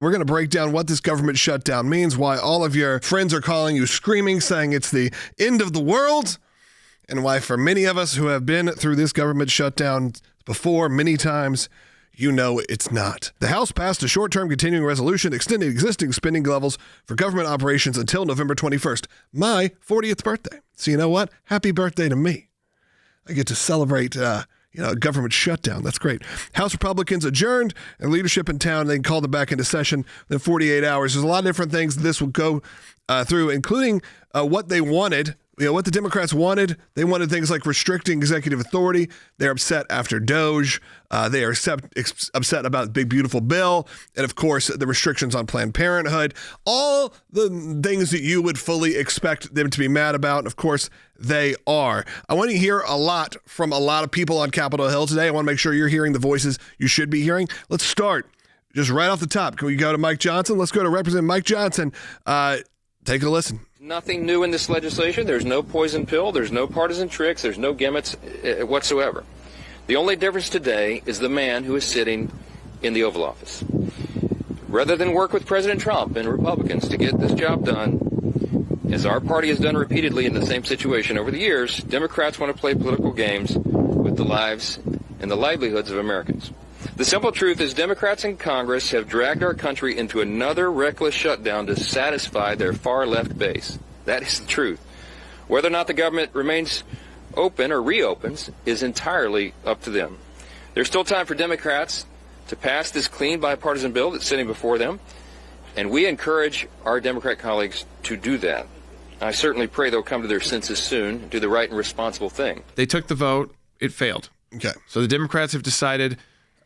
We're going to break down what this government shutdown means, why all of your friends are calling you screaming, saying it's the end of the world, and why for many of us who have been through this government shutdown before many times, you know it's not. The House passed a short-term continuing resolution extending existing spending levels for government operations until November 21st, my 40th birthday. So you know what? Happy birthday to me. I get to celebrate a government shutdown. That's great. House Republicans adjourned and leadership in town. They called it back into session in 48 hours. There's a lot of different things this will go through, including what they wanted. What the Democrats wanted. They wanted things like restricting executive authority. They're upset after Doge. They are upset about the big, beautiful bill. And, of course, the restrictions on Planned Parenthood. All the things that you would fully expect them to be mad about. And, of course, they are. I want to hear a lot from a lot of people on Capitol Hill today. I want to make sure you're hearing the voices you should be hearing. Let's start just right off the top. Can we go to Mike Johnson? Let's go to Representative Mike Johnson. Take a listen. Nothing new in this legislation. There's no poison pill. There's no partisan tricks. There's no gimmicks whatsoever. The only difference today is the man who is sitting in the Oval Office. Rather than work with President Trump and Republicans to get this job done, as our party has done repeatedly in the same situation over the years, Democrats want to play political games with the lives and the livelihoods of Americans. The simple truth is Democrats in Congress have dragged our country into another reckless shutdown to satisfy their far-left base. That is the truth. Whether or not the government remains open or reopens is entirely up to them. There's still time for Democrats to pass this clean bipartisan bill that's sitting before them, and we encourage our Democrat colleagues to do that. I certainly pray they'll come to their senses soon, do the right and responsible thing. They took the vote. It failed. Okay. So the Democrats have decided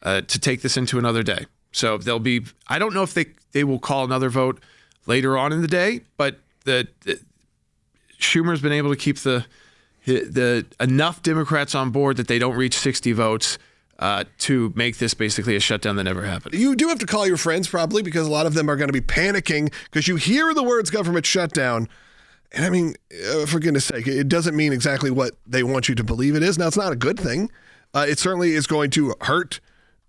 to take this into another day. So they'll be, I don't know if they will call another vote later on in the day, but Schumer's been able to keep the enough Democrats on board that they don't reach 60 votes to make this basically a shutdown that never happened. You do have to call your friends probably because a lot of them are going to be panicking because you hear the words government shutdown. And I mean, for goodness sake, it doesn't mean exactly what they want you to believe it is. Now, it's not a good thing. It certainly is going to hurt.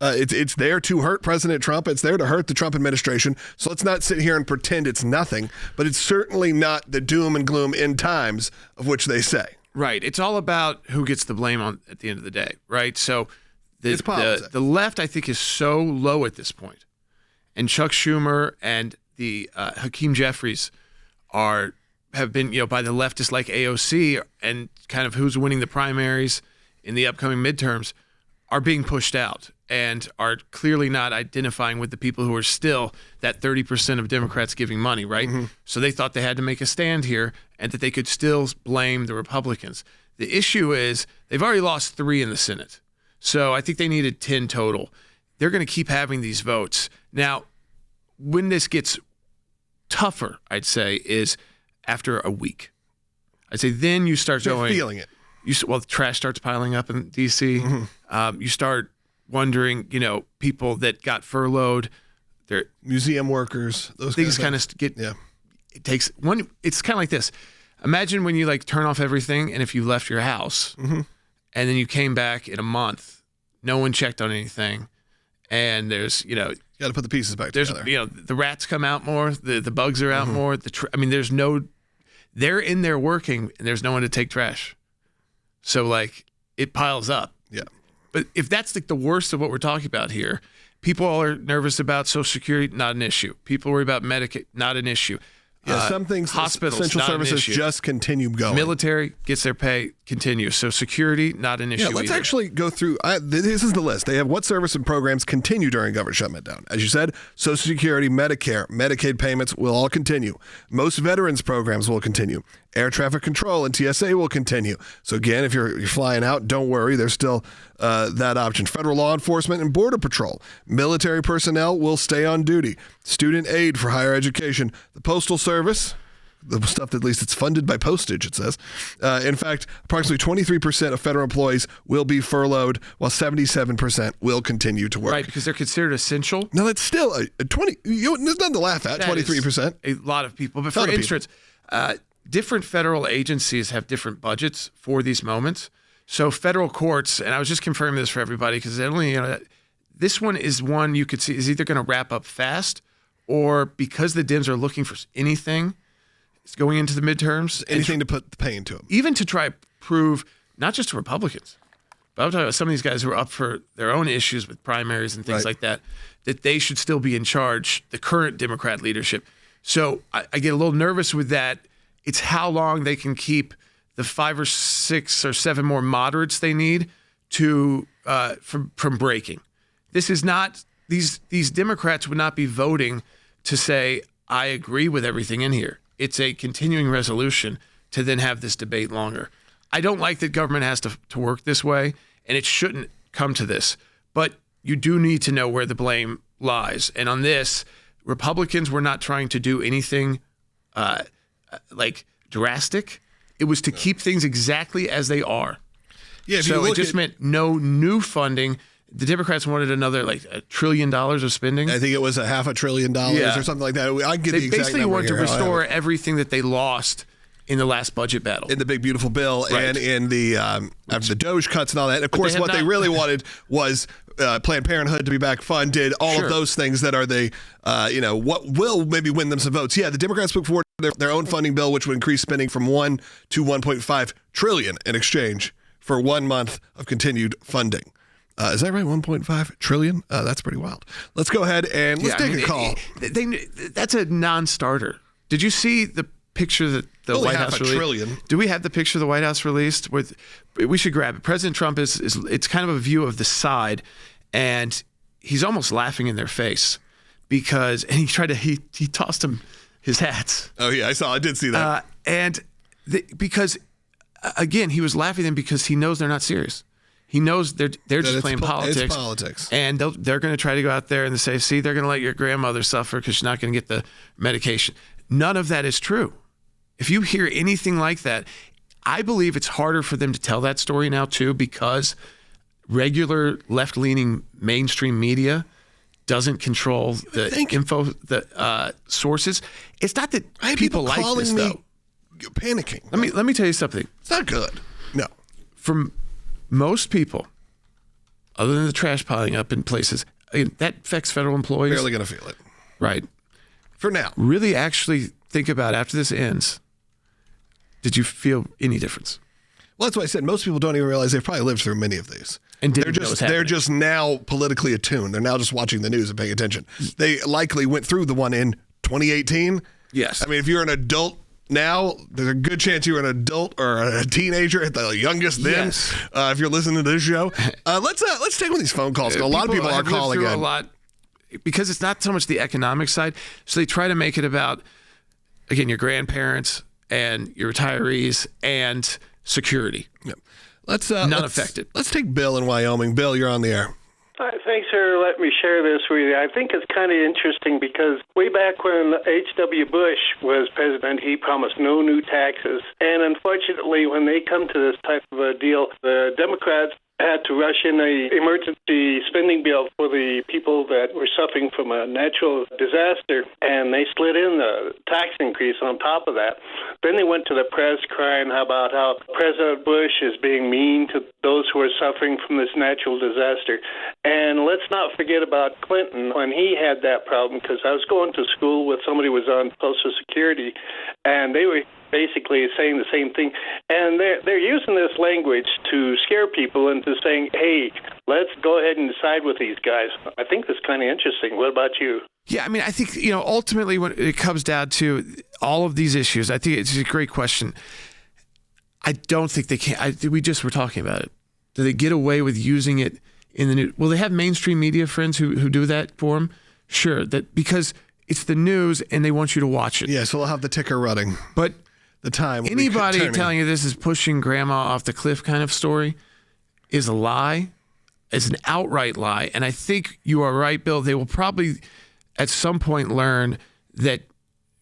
It's there to hurt President Trump. It's there to hurt the Trump administration. So let's not sit here and pretend it's nothing. But it's certainly not the doom and gloom end times of which they say. Right. It's all about who gets the blame at the end of the day, right? So the left, I think, is so low at this point. And Chuck Schumer and the Hakeem Jeffries have been, by the leftists like AOC and kind of who's winning the primaries in the upcoming midterms are being pushed out and are clearly not identifying with the people who are still that 30% of Democrats giving money, right? Mm-hmm. So they thought they had to make a stand here and that they could still blame the Republicans. The issue is they've already lost 3 in the Senate. So I think they needed 10 total. They're going to keep having these votes. Now, when this gets tougher, I'd say, is after a week. I'd say then you start going... feeling it. The trash starts piling up in D.C. Mm-hmm. You start wondering, people that got furloughed, they're museum workers, those things kind of get. Yeah, it takes one. It's kind of like this. Imagine when you turn off everything, and if you left your house, mm-hmm. and then you came back in a month, no one checked on anything, and there's you got to put the pieces back together. The rats come out more, the bugs are out mm-hmm. more. There's no. They're in there working, and there's no one to take trash. So, it piles up. Yeah. But if that's the worst of what we're talking about here, people are nervous about Social Security, not an issue. People worry about Medicaid, not an issue. Yeah, some things, hospitals, essential services just continue going. Military gets their pay, continues. So security, not an issue. Yeah, let's either. actually go through. This is the list. They have what service and programs continue during government shutdown. As you said, Social Security, Medicare, Medicaid payments will all continue. Most veterans programs will continue. Air traffic control and TSA will continue. So again, if you're flying out, don't worry. There's still that option. Federal law enforcement and border patrol. Military personnel will stay on duty. Student aid for higher education. The postal service, the stuff that at least it's funded by postage, it says. In fact, approximately 23% of federal employees will be furloughed, while 77% will continue to work. Right, because they're considered essential. No, that's still a 20. There's nothing to laugh at. 23%. A lot of people, but for instance. Different federal agencies have different budgets for these moments. So federal courts, and I was just confirming this for everybody because this one is one you could see is either going to wrap up fast or because the Dems are looking for anything going into the midterms. Anything to put the pain to them. Even to try to prove, not just to Republicans, but I'm talking about some of these guys who are up for their own issues with primaries and things like that they should still be in charge, the current Democrat leadership. So I get a little nervous with that. It's how long they can keep the 5 or 6 or 7 more moderates they need to from breaking. This is not, these Democrats would not be voting to say, I agree with everything in here. It's a continuing resolution to then have this debate longer. I don't like that government has to work this way, and it shouldn't come to this. But you do need to know where the blame lies. And on this, Republicans were not trying to do anything like drastic. It was to keep things exactly as they are. Yeah, so it just meant no new funding. The Democrats wanted another like $1 trillion of spending. I think it was $500 billion or something like that. I get the exact basically number want here. to restore everything that they lost in the last budget battle. In the big, beautiful bill and in the after the Doge cuts and all that. And of course, what they really wanted was Planned Parenthood to be back funded, all of those things that are the, what will maybe win them some votes. Yeah, the Democrats put forward their own funding bill, which would increase spending from $1 to $1.5 trillion in exchange for 1 month of continued funding. Is that right? 1.5 trillion? That's pretty wild. Let's go ahead and let's take a call. That's a non-starter. Did you see the picture that the White House released? Trillion. Do we have the picture the White House released? We should grab it. President Trump is it's kind of a view of the side, and he's almost laughing in their face because he tossed him his hats. Oh yeah, I did see that. Because again, he was laughing at them because he knows they're not serious. He knows they're just playing politics. It's politics. And they're going to try to go out there and say, see, they're going to let your grandmother suffer because she's not going to get the medication. None of that is true. If you hear anything like that, I believe it's harder for them to tell that story now, too, because regular left-leaning mainstream media doesn't control the the sources. It's not that people like this, though. Panicking. Let me tell you something. It's not good. No. From most people, other than the trash piling up in places, that affects federal employees. Barely going to feel it. Right. For now. Really actually think about after this ends, did you feel any difference? Well, that's why I said most people don't even realize they've probably lived through many of these. And they're just now politically attuned. They're now just watching the news and paying attention. They likely went through the one in 2018. Yes. I mean, if you're an adult now, there's a good chance you're an adult or a teenager at the youngest then. Yes. If you're listening to this show, let's take one of these phone calls. A lot of people are calling in. A lot because it's not so much the economic side. So they try to make it about, again, your grandparents and your retirees and security. Yep. Let's affected. Let's take Bill in Wyoming. Bill, you're on the air. Thanks for letting me share this with you. I think it's kind of interesting because way back when H.W. Bush was president, he promised no new taxes. And unfortunately, when they come to this type of a deal, the Democrats had to rush in a emergency spending bill for the people that were suffering from a natural disaster, and they slid in the tax increase on top of that. Then they went to the press crying about how President Bush is being mean to those who are suffering from this natural disaster. And let's not forget about Clinton when he had that problem, because I was going to school with somebody who was on Social Security, and they were basically saying the same thing. And they're using this language to scare people into saying, hey, let's go ahead and decide with these guys. I think that's kind of interesting. What about you? Yeah, I mean, I think, ultimately when it comes down to all of these issues, I think it's a great question. I don't think they can. We just were talking about it. Do they get away with using it in the news? Will they have mainstream media friends who do that for them? Sure, because it's the news and they want you to watch it. Yeah, so they'll have the ticker running. But the time anybody telling you this is pushing grandma off the cliff kind of story is a lie. It's an outright lie. And I think you are right, Bill. They will probably at some point learn that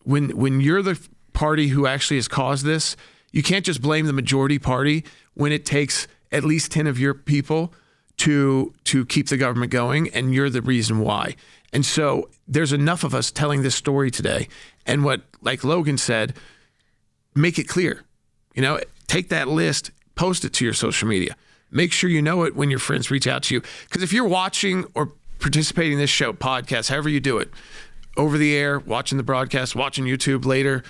when you're the party who actually has caused this, you can't just blame the majority party when it takes at least 10 of your people to keep the government going, and you're the reason why. And so there's enough of us telling this story today. And what, like Logan said, make it clear. Take that list, post it to your social media. Make sure you know it when your friends reach out to you. Because if you're watching or participating in this show, podcast, however you do it, over the air, watching the broadcast, watching YouTube later,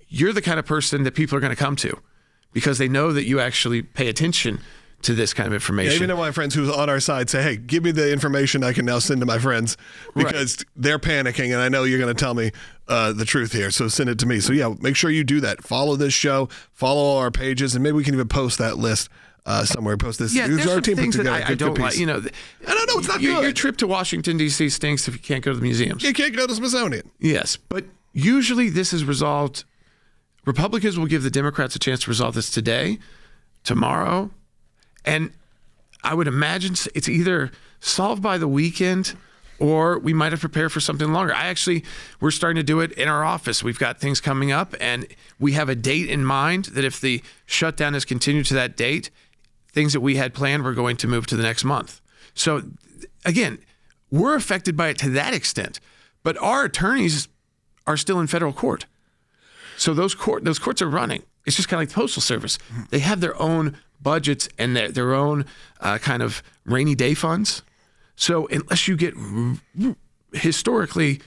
you're the kind of person that people are going to come to because they know that you actually pay attention to this kind of information. Yeah, even my friends who's on our side say, hey, give me the information I can now send to my friends because they're panicking and I know you're going to tell me the truth here. So send it to me. So yeah, make sure you do that. Follow this show, follow our pages, and maybe we can even post that list somewhere. Post this. Yeah, there's our some team things put that together. I don't like. You know, I don't know. It's not good. Your trip to Washington, D.C. stinks if you can't go to the museums. You can't go to Smithsonian. Yes, but usually this is resolved. Republicans will give the Democrats a chance to resolve this today, tomorrow, and I would imagine it's either solved by the weekend or we might have prepared for something longer. We're starting to do it in our office. We've got things coming up and we have a date in mind that if the shutdown is continued to that date, things that we had planned, we're going to move to the next month. So again, we're affected by it to that extent, but our attorneys are still in federal court. So those courts are running. It's just kind of like the Postal Service. They have their own budgets and their own kind of rainy day funds. So unless you get historically,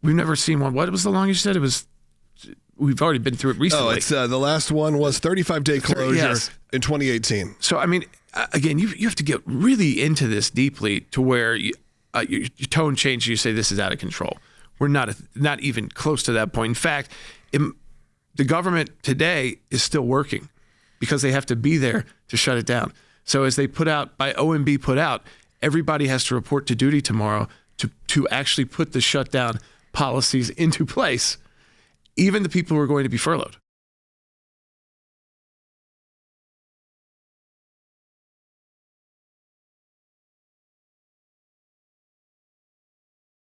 we've never seen one. What was the longest you said? We've already been through it recently. Oh, it's the last one was 35-day closure in 2018. So I mean, again, you have to get really into this deeply to where your tone changes. You say this is out of control. We're not even close to that point. In fact, the government today is still working because they have to be there to shut it down. So as they OMB put out, everybody has to report to duty tomorrow to actually put the shutdown policies into place, even the people who are going to be furloughed.